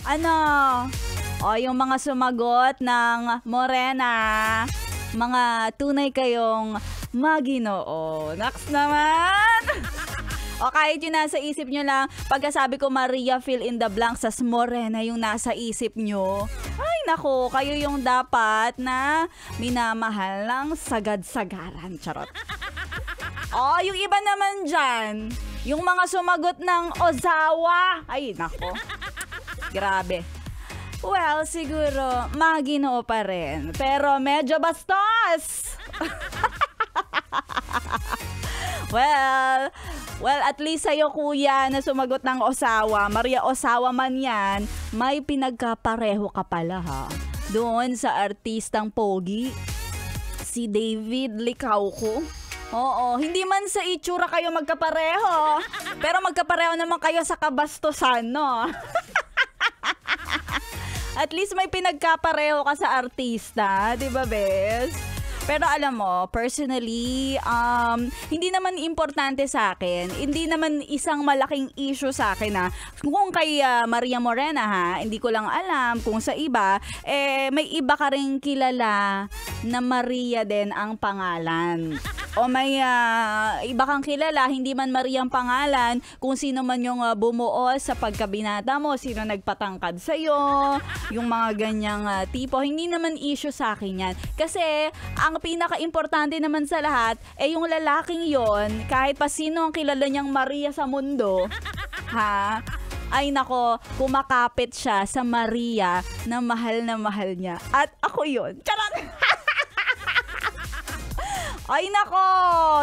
Ano? O, yung mga sumagot ng Morena, mga tunay kayong maginoo. Next naman! O kahit yung nasa isip nyo lang, pagkasabi ko Maria, fill in the blanks, sas Morena yung nasa isip nyo. Ay nako, kayo yung dapat na minamahal ng sagad-sagaran. Charot. O, yung iba naman dyan, yung mga sumagot ng Ozawa. Ay nako, grabe. Well, siguro, maginoo pa rin. Pero medyo bastos! Well, at least sa'yo kuya na sumagot ng Osawa, Maria Osawa man yan, may pinagkapareho ka pala ha. Doon sa artistang pogi, si David Licauco. Oo, hindi man sa itsura kayo magkapareho, pero magkapareho naman kayo sa kabastusan, no? At least may pinagkapareho ka sa artista, di ba, Bes? Pero alam mo, personally, hindi naman importante sa akin. Hindi naman isang malaking issue sa akin na kung kay Maria Morena ha, hindi ko lang alam kung sa iba, may iba ka rin kilala na Maria din ang pangalan. O may iba kang kilala, hindi man Maria ang pangalan, kung sino man yung bumuo sa pagkabinata mo, sino nagpatangkad sa'yo, yung mga ganyang tipo, hindi naman issue sa akin yan. Kasi, ang pinaka-importante naman sa lahat, yung lalaking yon, kahit pa sino ang kilala niyang Maria sa mundo, ha? Ay nako, kumakapit siya sa Maria na mahal niya. At ako yun. Charot! Ay nako,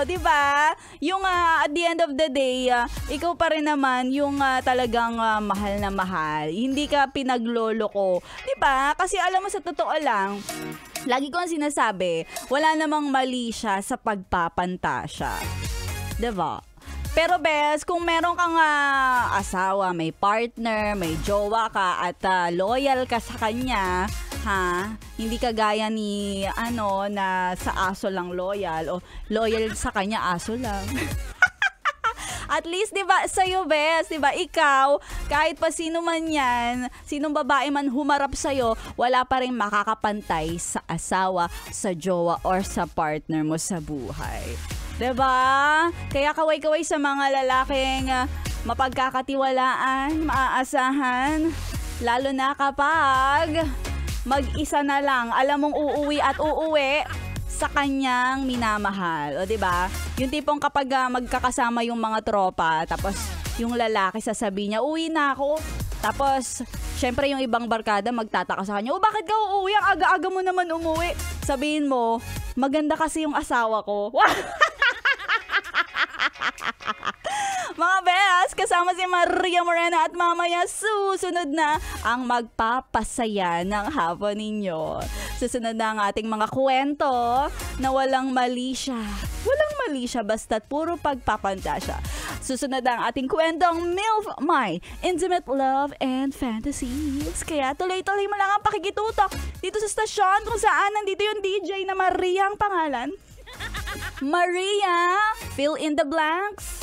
'di ba? Yung at the end of the day, ikaw pa rin naman yung talagang mahal na mahal. Hindi ka pinagloloko, 'di ba? Kasi alam mo sa totoo lang, lagi ko ang sinasabi, wala namang mali siya sa pagpapantasya. 'Di ba? Pero Bes, kung meron kang asawa, may partner, may jowa ka at loyal ka sa kanya, ha? Hindi ka gaya ni na sa aso lang loyal o loyal sa kanya aso lang. At least 'di ba sa'yo Bes, 'di ba ikaw kahit pa sino man 'yan, sinong babae man humarap sa'yo, wala pa ring makakapantay sa asawa, sa jowa or sa partner mo sa buhay. 'Di ba? Kaya kaway-kaway sa mga lalaking mapagkakatiwalaan, maaasahan, lalo na kapag mag-isa na lang, alam mong uuwi at uuwi sa kanyang minamahal. O, diba? Yung tipong kapag magkakasama yung mga tropa, tapos yung lalaki sasabihin niya, uwi na ako. Tapos, syempre yung ibang barkada magtataka sa kanya, bakit ka uuwi? Ang aga-aga mo naman umuwi. Sabihin mo, maganda kasi yung asawa ko. Mga Bes, kasama si Maria Morena at mamaya susunod na ang magpapasaya ng hapon ninyo. Susunod na ang ating mga kwento na walang mali siya. Walang mali siya, basta't puro pagpapantasya. Susunod na ang ating kwentong MILF My Intimate Love and Fantasies. Kaya tuloy-tuloy mo lang ang pakikitutok dito sa stasyon kung saan nandito yung DJ na Maria ang pangalan. Maria, fill in the blanks.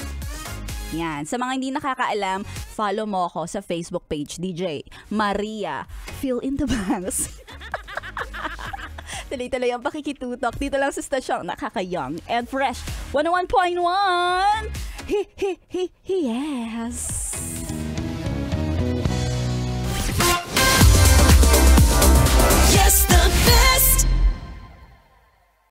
Yan. Sa mga hindi nakakaalam, follow mo ako sa Facebook page, DJ Maria, fill in the blanks. Tuloy-tuloy ang pakikitutok dito lang sa stasyong nakaka-young and fresh. 101.1 Yes.